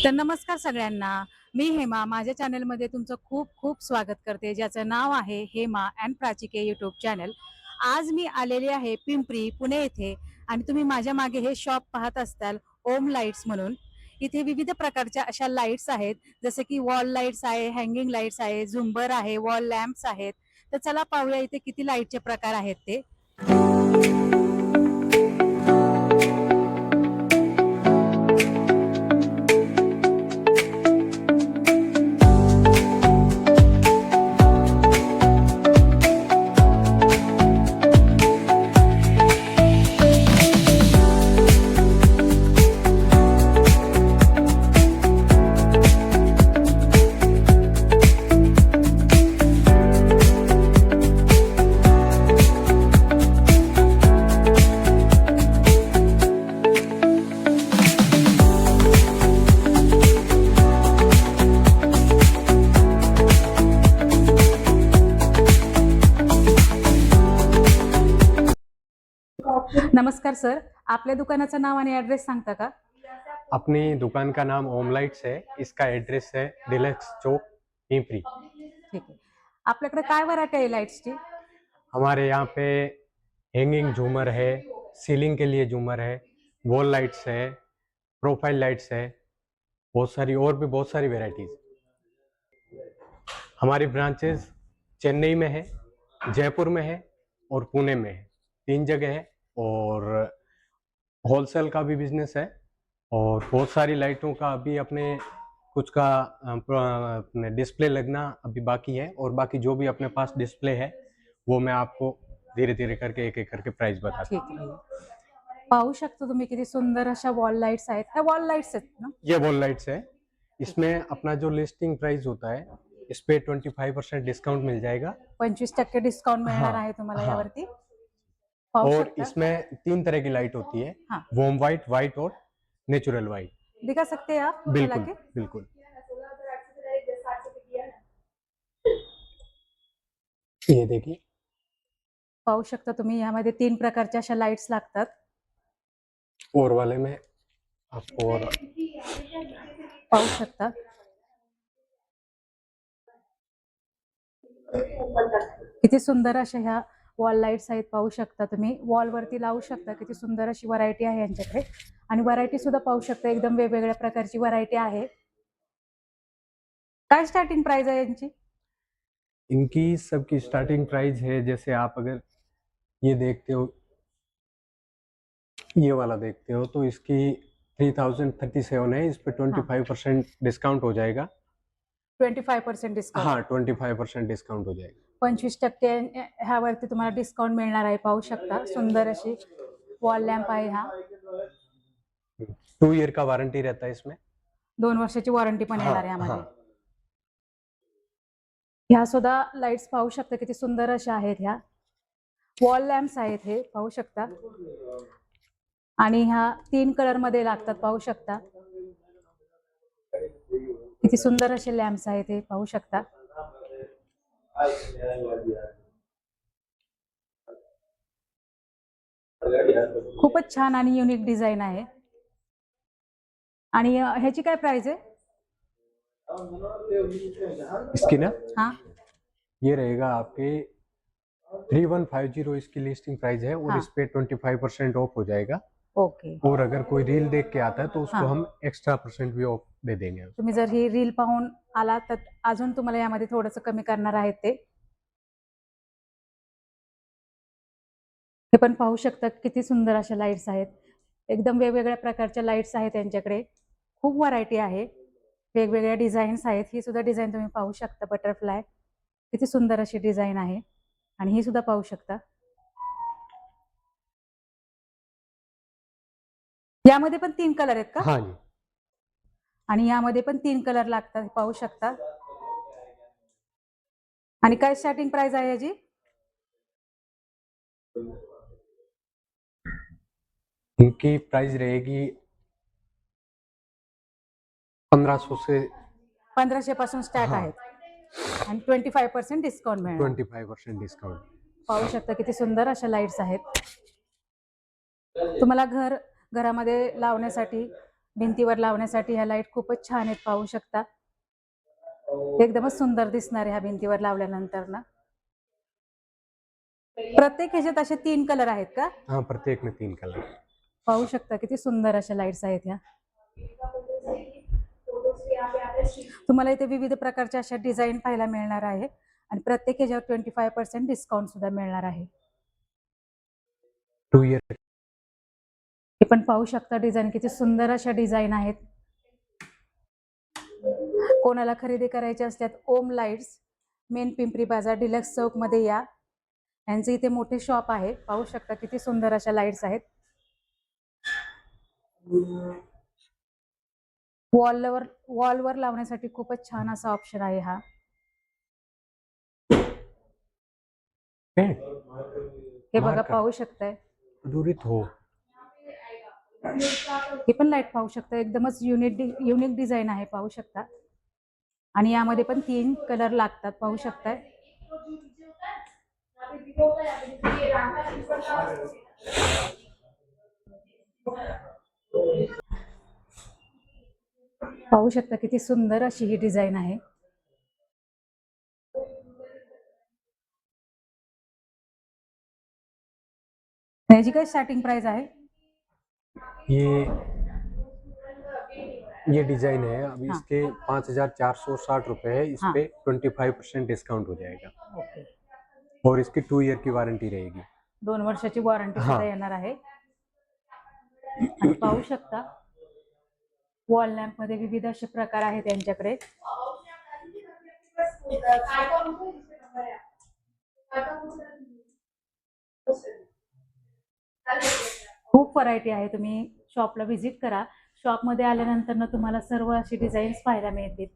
तर नमस्कार सगळ्यांना. मी हेमा माझ्या चॅनलमध्ये तुमचं खूप खूप स्वागत करते, ज्याचं नाव आहे हेमा अँड प्राचिके यूट्यूब चॅनल. आज मी आलेले आहे पिंपरी पुणे येथे आणि तुम्ही माझ्या मागे हे शॉप पाहत असताल ओम लाईट्स म्हणून. इथे विविध प्रकारच्या अशा लाईट्स आहेत, जसे की वॉल लाईट्स आहे, हँगिंग लाईट्स आहे, झुंबर आहे, वॉल लॅम्प्स आहेत. तर चला पाहूया इथे किती लाईटचे प्रकार आहेत ते. नमस्कार सर, आपल्या दुकानाचं नाव आणि ॲड्रेस सांगता का? अपनी दुकान का नाम ओम लाइट्स है। इसका एड्रेस है डिलक्स चौक पिंपरी। ठीक आहे. आपल्याकडे काय व्हरायटी आहे लाईट्सची? हमारे यहाँ पे हैंगिंग झूमर है, सीलिंग के लिए झूमर है, वॉल लाइट्स है, प्रोफाइल लाइट्स है, बहुत सारी और भी बहुत सारी वेराइटीज। हमारी ब्रांचेस चेन्नई में है, जयपुर में है और पुणे में है। 3 जगह है और होलसेल का भी बिजनेस है और बहुत सारी लाइटों का अभी अपने कुछ का अपने डिस्प्ले लगना अभी बाकी है और बाकी जो भी अपने पास डिस्प्ले है वो मैं आपको धीरे धीरे करके एक एक करके प्राइस बताता ठीक आहे. पाहू शकता तुम्ही किती सुंदर अशा वॉल लाईट्स आहेत. ह्या वॉल लाईट्स आहेत ना? हूँ। ये वॉल लाइट्स है। इसमें अपना जो लिस्टिंग प्राइस होता है इस पे 25% डिस्काउंट मिल जाएगा। 25% डिस्काउंट मिळणार हाँ आहे तुम्हाला हाँ। यावरती. पाहू और शकता. इसमें 3 तरह की लाइट होती है, हाँ. वॉर्म वाइट, वाइट और नेचुरल वाइट। दिखा सकते हैं आप चला बिल्कुल के? बिल्कुल। ये देखिए, पाहू शकता तुम्ही यामध्ये 3 प्रकारच्या अशा लाईट्स लागतात. और वाले में आपको और पाहू शकता. किती सुंदर अशा ह्या वॉल लाईट्स आहेत. पाहू शकता तुम्ही वॉलवरती लावू शकता. किती सुंदर अशी व्हरायटी आहे यांच्याकडे आणि व्हरायटी सुद्धा पाहू शकता. एकदम वेगवेगळ्या प्रकारची व्हरायटी आहे. काय स्टार्टिंग प्राइस आहे यांची? इनकी सबकी स्टार्टिंग प्राइस है, जैसे आप अगर ये देखते हो, ये वाला देखते हो तो इसकी 3037 है। इस पे 25% डिस्काउंट हो जाएगा। 25% डिस्काउंट. हाँ 25% डिस्काउंट हो जाएगा। 25% ह्यावरती तुम्हाला डिस्काउंट मिळणार आहे. पाहू शकता सुंदर अशी वॉल लॅम्प आहे हा. 2 ईयर का वारंटी रहता है इसमें। 2 वर्षाची वॉरंटी पण येणार आहे हाँ यामध्ये. हाँ। ह्या सुद्धा लाईट्स पाहू शकता किती सुंदर अशा आहेत. ह्या वॉल लॅम्प्स आहेत हे पाहू शकता आणि ह्या 3 कलर मध्ये लागतात. पाहू शकता किती सुंदर असे लॅम्प्स आहेत हे पाहू शकता. खूपच छान आणि युनिक डिझाइन आहे. आणि ह्याची काय प्राइस आहे? इसकी ना हाँ ये रहेगा आपके 3150 इसकी लिस्टिंग प्राइस है और हाँ. इस पे 25% ऑफ हो जाएगा। ओके. और अगर कोई रील देख के आता है तो उसको हाँ. हम एक्स्ट्रा % भी ऑफ दे देंगे। तुम्ही जर ही रील पाहून आला तर अजून तुम्हाला यामध्ये थोडंसं कमी करणार आहेत ते. हे पण पाहू शकता किती सुंदर अशा लाईट्स आहेत. एकदम वेगवेगळ्या प्रकारच्या लाईट्स आहेत त्यांच्याकडे. खूप व्हरायटी आहे. वेगवेगळ्या डिझाईन्स आहेत. ही सुद्धा डिझाईन तुम्ही पाहू शकता बटरफ्लाय. किती सुंदर अशी डिझाईन आहे आणि ही सुद्धा पाहू शकता. यामध्ये पण 3 कलर आहेत का? हाँ जी। आणि यामध्ये पण 3 कलर लागतात. पाहू शकता. आणि काय स्टार्टिंग प्राइस आहे याची? इनकी प्राइस रहेगी 1500 से 1500 पासून स्टार्ट हाँ. आहेत आणि 25% डिस्काउंट मिळणार. 25% डिस्काउंट। पाहू शकता किती सुंदर अशा लाईट्स आहेत. तुम्हाला घरामध्ये लावण्यासाठी भिंतीवर लावण्यासाठी ह्या लाईट खूपच छान आहेत, पाहू शकता. एकदमच सुंदर दिसणार आहे ह्या भिंतीवर लावल्यानंतर ना. प्रत्येक ह्याच्यात असे 3 कलर आहेत का? हाँ, प्रत्येक में 3 कलर। पाहू शकता किती सुंदर अशा लाईट्स आहेत ह्या. तुम्हाला इथे विविध प्रकारच्या अशा डिझाईन पाहायला मिळणार आहे आणि प्रत्येक ह्याच्यावर 25% डिस्काउंट सुद्धा मिळणार आहे. 2 ईयर हे पण पाहू शकता डिझाईन किती सुंदर अशा डिझाईन आहेत. कोणाला खरेदी करायची असल्यास ओम लाईट्स, मेन पिंपरी बाजार डिलक्स चौक मध्ये या. यांचे इथे मोठे शॉप आहे, पाहू शकता किती सुंदर अशा लाईट्स आहेत. वॉलवर लावण्यासाठी खूपच छान असा ऑप्शन आहे हा. पेंट हे बघा मार्कर पाहू शकताय. अधूरित हो। हे पण लाईट पाहू शकता, एकदमच युनिक डिझाईन आहे, पाहू शकता. आणि यामध्ये पण 3 कलर लागतात, पाहू शकताय. पाहू शकता किती सुंदर अशी ही डिझाईन आहे. याची काय स्टार्टिंग प्राइस आहे? ये डिजाइन है अभी। हाँ। इसके 5,460 रुपए है। इस हाँ। पे 25% डिस्काउंट हो जाएगा ओके. और इसकी 2 ईयर की वारंटी रहेगी। 2 वर्षाची वॉरंटी हाँ। सुद्धा येणार आहे. आणि पाहू शकता वॉल लॅम्प मध्ये विविध असे प्रकार आहेत यांच्याकडे. खूप व्हरायटी आहे, तुम्ही शॉपला व्हिजिट करा. शॉप मध्ये आल्यानंतर ना तुम्हाला सर्व अशी डिझाईन्स पाहायला मिळतील.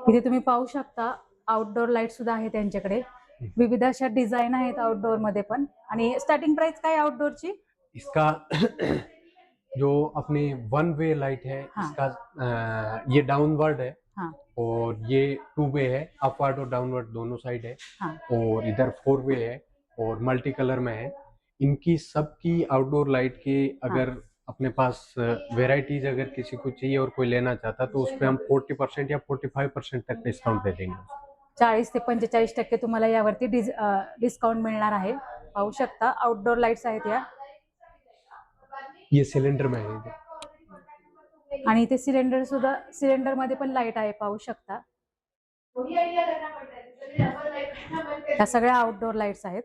इथे तुम्ही पाहू शकता आउटडोर लाईट सुद्धा आहे त्यांच्याकडे. विविध अशा डिझाईन आहेत आउटडोर मध्ये पण. आणि स्टार्टिंग प्राइस काय आउटडोरची? इसका जो अपनी 1 वे लाइट है, हाँ। इसका ये डाउनवर्ड है हाँ. और ये 2 वे है, अपवर्ड और डाउनवर्ड दोनों साइड है। हाँ. और इधर 4 वे है और मल्टी कलर में है। इनकी सबकी आउटडोर लाइट की अगर अपने पास वेराइटीज अगर किसी को चाहिए और कोई लेना चाहता तो उस पर हम 40% या 45% तक डिस्काउंट दे देंगे। 40 ते 45% तुम्हाला यावरती डिस्काउंट मिळणार आहे. पाहू शकता आउटडोर लाईट्स आहेत या. ये सिलेंडर में है इधर। आणि इथे सिलेंडर मध्ये पण लाईट आहे, पाहू शकता. या सगळ्या आउटडोर लाईट्स आहेत.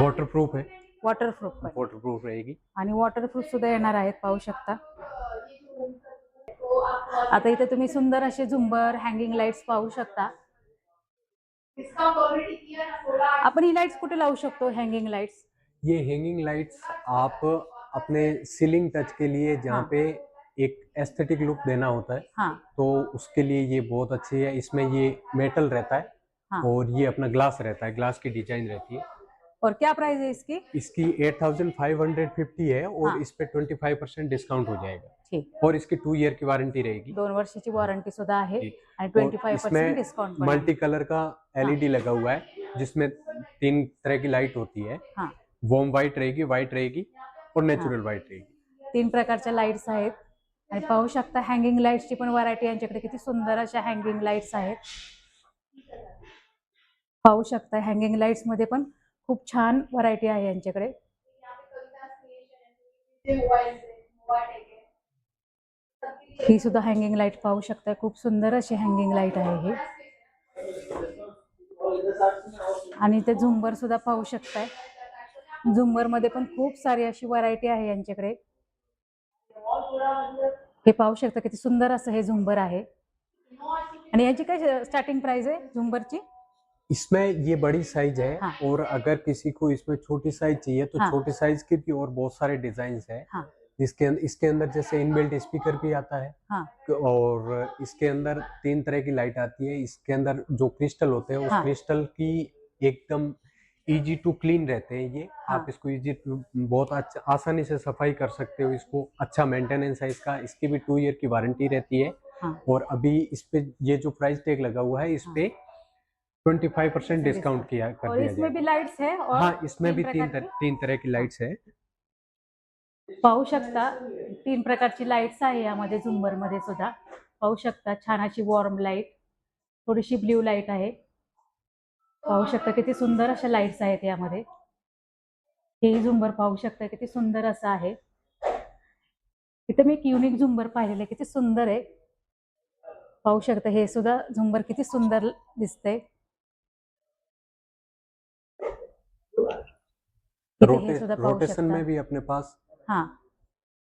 वाटरप्रूफ है। वॉटरप्रूफ रहेगी आणि वॉटरप्रूफ सुद्धा येणार आहेत, पाहू शकता. आता इथे तुम्ही सुंदर असे झुंबर हँगिंग लाईट्स पाहू शकता. आपण ही लाईट्स कुठे लावू शकतो हँगिंग लाईट्स? ये हैंगिंग लाइट्स आप अपने सीलिंग टच के लिए जहाँ हाँ। पे एक एस्थेटिक लुक देना होता है, हाँ. तो उसके लिए ये बहुत अच्छी है। इसमें ये मेटल रहता है हाँ. और ये अपना ग्लास रहता है, ग्लास की डिजाइन रहती है। और क्या प्राइस है इसकी? इसकी 8,550 है और हाँ. इस पे 25% डिस्काउंट हो जाएगा ठीक. और इसकी 2 ईयर की वारंटी रहेगी। 2 वर्षाची वॉरंटी सुद्धा आहे ठीक. आणि और 25% इसमें डिस्काउंट पण आहे. मल्टी कलर का एलईडी लगा हुआ है जिसमें 3 तरह की लाइट होती है। हाँ. वॉर्म व्हाइट रहेगी और नेचुरल व्हाइट रहेगी। 3 प्रकारच्या लाईट्स आहेत. आणि पाहू शकता हँगिंग लाईट्सची पण व्हरायटी यांच्याकडे किती सुंदर अशा हँगिंग लाईट्स आहेत. पाहू शकता हँगिंग लाईट्स मध्ये पण खूप छान व्हरायटी आहे यांच्याकडे. ही सुद्धा हँगिंग लाईट पाहू शकता, खूप सुंदर अशी हँगिंग लाईट आहे ही. आणि ते झुंबर सुद्धा पाहू शकताय. झुंबर मध्ये पण खूप सारी अशी व्हरायटी आहे यांच्याकडे. हे पाहू शकता किती सुंदर असं हे झुंबर आहे. आणि याची काय स्टार्टिंग प्राइस आहे झुंबरची? इसमें ये बड़ी साइज है। हाँ। और अगर किसी को इसमें छोटी साइज चाहिए तो हाँ। छोटी साइज के भी और बहुत सारे डिजाइन है। हाँ. इसके अंदर जैसे इनबिल्ट स्पीकर भी आता है। हाँ. और इसके अंदर 3 तरह की लाइट आती है। इसके अंदर जो क्रिस्टल होते हैं उस हाँ। क्रिस्टल की एकदम इजी टू क्लीन रहते हैं ये। हाँ। आप इसको बहुत अच्छा आसानी से सफाई कर सकते हो। इसको अच्छा मेंटेनेंस है इसका। इसकी भी 2 ईयर की वारंटी रहती है। हाँ. और अभी इस पे ये जो प्राइस टैग लगा हुआ है इस हाँ. पे 25% डिस्काउंट किया कर और दिया इसमें भी जाएगा। लाइट्स है और हाँ, इसमें भी प्रकार की? तीन तरह की लाइट्स है। पाहू शकता 3 प्रकारची लाईट्स आहे यामध्ये झुंबरमध्ये सुद्धा. पाहू शकता छान अशी वॉर्म लाईट, थोडीशी ब्ल्यू लाईट आहे. पाहू शकता किती सुंदर अशा लाईट्स आहेत यामध्ये. हे झुंबर पाहू शकता किती सुंदर असं आहे. इथे मी एक युनिक झुंबर पाहिलेलं आहे, किती सुंदर आहे. पाहू शकता हे सुद्धा झुंबर किती सुंदर दिसतंय. इथे हे सुद्धा पाहू रोटेशन शकता. में भी अपने पास हाँ,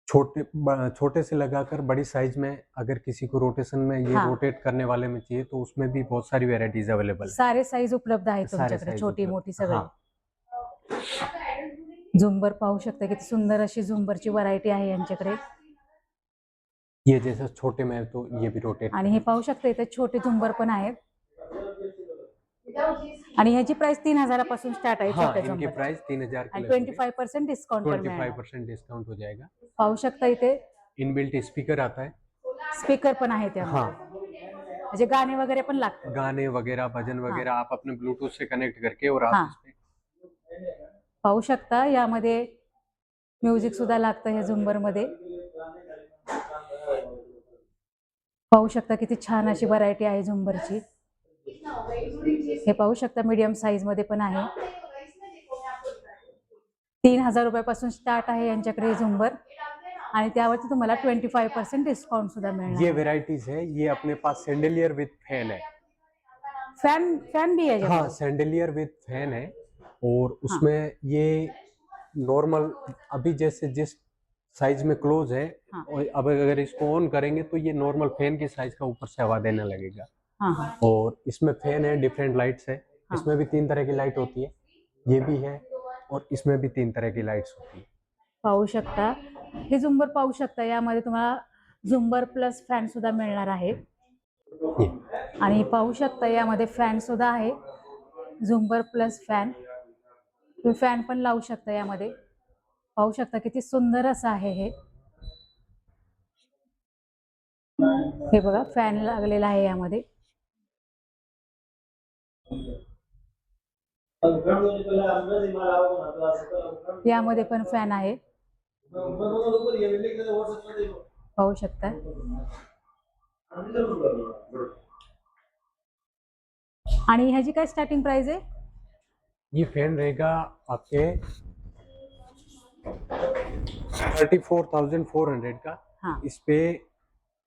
छोटे से लगाकर बड़ी साइज में, अगर किसी को रोटेशन में ये हाँ. रोटेट करने वाले में चाहिए तो उसमें भी बहुत सारी वेराइटीज अवेलेबल है। सारे साईज उपलब्ध आहेत सारे तुमच्याकडे, साइज छोटी उपलब्ध, मोठी सगळे. हाँ। झुंबर पाहू शकता किती सुंदर अशी झुंबरची व्हरायटी आहे यांच्याकडे. ये जैसे छोटे में है तो ये भी रोटेट आणि हे पाहू शकता इथे छोटे झुंबर पण आहेत. आणि ह्याची प्राइस 3000 पासून स्टार्ट आहे हाँ, छोट्या इनकी झुंबरची. प्राइस 3000 के आणि लगेंगे। 25% डिस्काउंट पण मिळणार. 25% डिस्काउंट हो जाएगा। पाहू शकता इथे इनबिल्ट स्पीकर आता है। स्पीकर पण आहे त्यामध्ये. हाँ, म्हणजे गाणे वगैरे पण लागतात. गाने वगैरह, भजन वगैरह आप अपने ब्लूटूथ से कनेक्ट करके और हाँ। आप इसमें पाहू शकता यामध्ये म्युझिक सुद्धा लागतं ह्या झुंबर मध्ये. पाहू शकता किती छान अशी व्हरायटी आहे झुंबरची. हे पाहू शकता मीडियम साईज मध्ये पण आहे. 3000 रुपयापासून स्टार्ट आहे यांच्याकडे झुंबर आणि त्यावरती तुम्हाला 25% डिस्काउंट सुद्धा मिळणार. ये वेराइटीज है। ये अपने पास सैंडलियर विद फैन है। फैन भी है जब? हाँ, सैंडलियर विद फैन है और उसमें ये नॉर्मल अभी जैसे जिस साइज में क्लोज है, हाँ। और अब अगर इसको ऑन करेंगे तो ये नॉर्मल फैन की साइज का ऊपर से हवा देने लगेगा। हाँ. और इसमें फैन है, डिफरेंट लाइट्स है। हाँ। इसमें भी 3 तरह की लाइट होती है, ये भी है और इसमें भी 3 तरह की लाइट्स होती है। पाहू शकता हे झुंबर पाहू शकता. यामध्ये तुम्हाला झुंबर प्लस फॅन सुद्धा मिळणार आहे. ये आणि पाहू शकता यामध्ये फॅन सुद्धा आहे. झुंबर प्लस फॅन, तुम्ही फॅन पण लावू शकता यामध्ये. पाहू शकता किती सुंदर असं आहे हे. हे बघा फॅन लागलेला आहे यामध्ये. यामध्ये पण फॅन आहे, पाहू शकता. आणि ह्याची काय स्टार्टिंग प्राइस आहे? ये फैन रहेगा आपके 34,400 का। हाँ, इस पे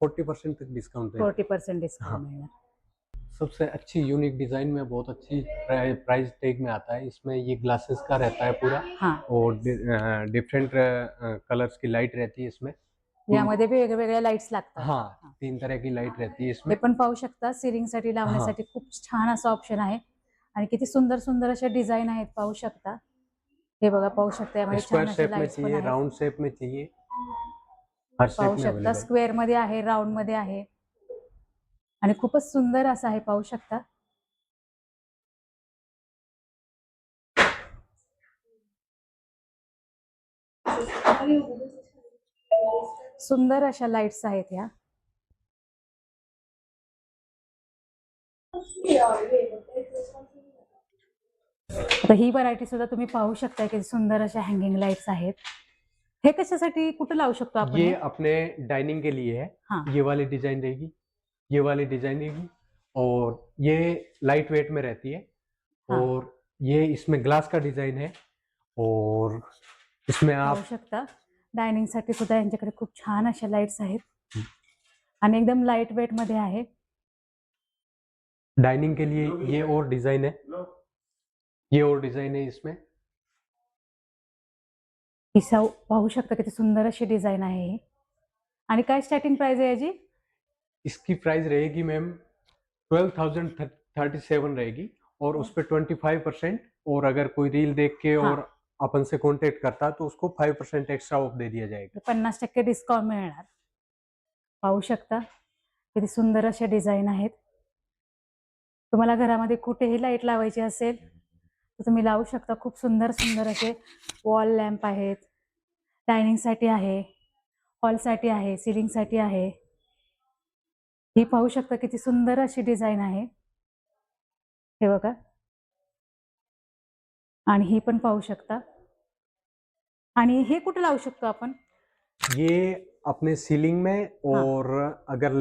40% तक डिस्काउंट है। 40% डिस्काउंट हाँ। मिळणार. सबसे अच्छी यूनिक डिजाइन में बहुत अच्छी प्राइस टैग में आता है। इसमें ये ग्लासेस का रहता है पूरा हाँ, और डिफरेंट कलर्स की लाइट रहती है इसमें। यामध्ये बी वेगवेगळ्या लाईट्स लागतात. हाँ, 3 तरह की लाइट रहती है हे इसमें। पण पाहू शकता सिलिंग साठी लावण्यासाठी खूप छान असा ऑप्शन आहे. आणि किती सुंदर सुंदर अशा डिझाईन आहेत पाहू शकता. हे बघा पाहू शकता यामध्ये स्क्वायर छान असे शेप में लाईट्स पण चाहिए, आहेत. राउंड शेप में चाहिए, हर शेप पाहू में शकता अवेलेबल। स्क्वेअर मध्ये आहे, राऊंड मध्ये आहे आणि खूपच सुंदर असं आहे. पाहू शकता सुंदर अशा लाईट्स आहेत ह्या. आता ही व्हरायटी सुद्धा तुम्ही पाहू शकता किती सुंदर अशा हँगिंग लाईट्स आहेत. हे कशासाठी कुठे लावू शकतो आपण? ये अपने डाइनिंग के लिए है। हाँ। ये वाली डिजाइन रहेगी, ये वाली डिजाइन रहेगी और ये लाइट वेट में रहती है। हाँ। और ये इसमें ग्लास का डिजाइन है और इसमें पाहू आप शकता डायनिंग साठी सुद्धा यांच्याकडे खूप छान अशा लाईट्स आहेत आणि एकदम लाईट वेट मध्ये आहे. डाइनिंग के लिए ये और डिजाइन है, ये और डिजाइन है इसमें। पाहू शकता किती सुंदर अशी डिझाईन आहे ही. आणि काय स्टार्टिंग प्राइस आहे याची? इसकी प्राइस रहेगी मैम 12,037 रहेगी और उस पर 25%, और अगर कोई रील देख के हाँ। और अपन से कांटेक्ट करता तो उसको 5% एक्स्ट्रा ऑफ दे दिया जाएगा। 50% डिस्काउंट मिळणार. पाहू शकता किती सुंदर अशा डिझाईन आहेत. तुम्हाला घरामध्ये कुठेही लाईट लावायची असेल तर तुम्ही लावू शकता. खूप सुंदर सुंदर असे वॉल लॅम्प आहेत. डायनिंग साठी आहे, हॉल साठी आहे, सिलिंग साठी आहे. ही पाहू शकता किती सुंदर अशी डिझाईन आहे. हे बघा, आणि ही पण पाहू शकता. आणि हे कुठे लावू शकतो आपण? ये अपने सीलिंग में, हाँ और अगर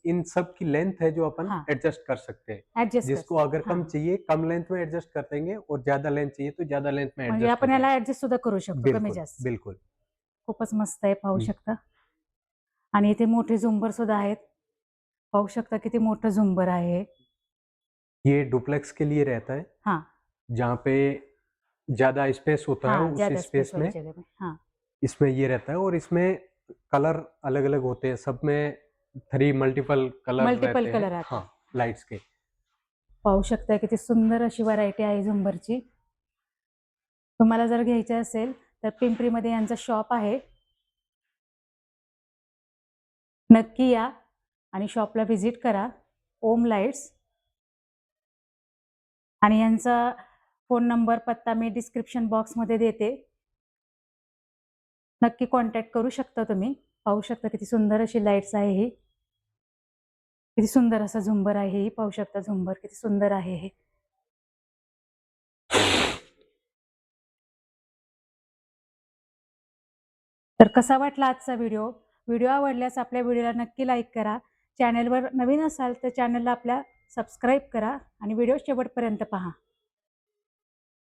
इन सब की लेंथ है जो अपन हाँ एडजस्ट कर सकते हैं। ऍडजस्ट जिसको कर, अगर हाँ कम चाहिए कम लेंथ में एडजस्ट कर देंगे, और ज्यादा लेंथ चाहिए तो ज्यादा लेंथ में म्हणजे एडजस्ट कर आपण देंगे। याला ऍडजस्ट सुद्धा करू शकतो, कमी बिल्कुल जास्त. बिल्कुल। खूपच मस्त आहे, पाहू हम्म। शकता. आणि इथे मोठे झुंबर सुद्धा आहेत, पाहू शकता किती मोठं झुंबर आहे. ये डुप्लेक्स के लिए रहता है, हाँ जहाँ पे ज्यादा स्पेस होता है, हाँ, उस ज्यादा स्पेस स्पेस वाली में जगह में. हाँ इसमें ये रहता है। और इसमें कलर अलग अलग होते हैं, सब में 3 मल्टीपल कलर मल्टिपल रहते हैं, कलर आता. हाँ, लाइट्स के। पाहू शकता किती सुंदर अशी व्हरायटी आहे झुंबरची. तुम्हाला जर घ्यायची असेल तर पिंपरीमध्ये यांचा शॉप आहे, नक्की या आणि शॉपला व्हिजिट करा. ओम लाईट्स. आणि यांचा फोन नंबर, पत्ता मी डिस्क्रिप्शन बॉक्समध्ये देते, नक्की कॉन्टॅक्ट करू शकता तुम्ही. पाहू शकता किती सुंदर अशी लाईट्स आहे ही, किती सुंदर असा झुंबर आहे ही. पाहू शकता झुंबर किती सुंदर आहे हे. तर कसा वाटला आजचा व्हिडिओ? व्हिडिओ आवडल्यास आपल्या व्हिडिओला नक्की लाईक करा. चॅनलवर नवीन असाल तर चॅनलला आपल्या सबस्क्राईब करा आणि व्हिडिओ शेवटपर्यंत पहा.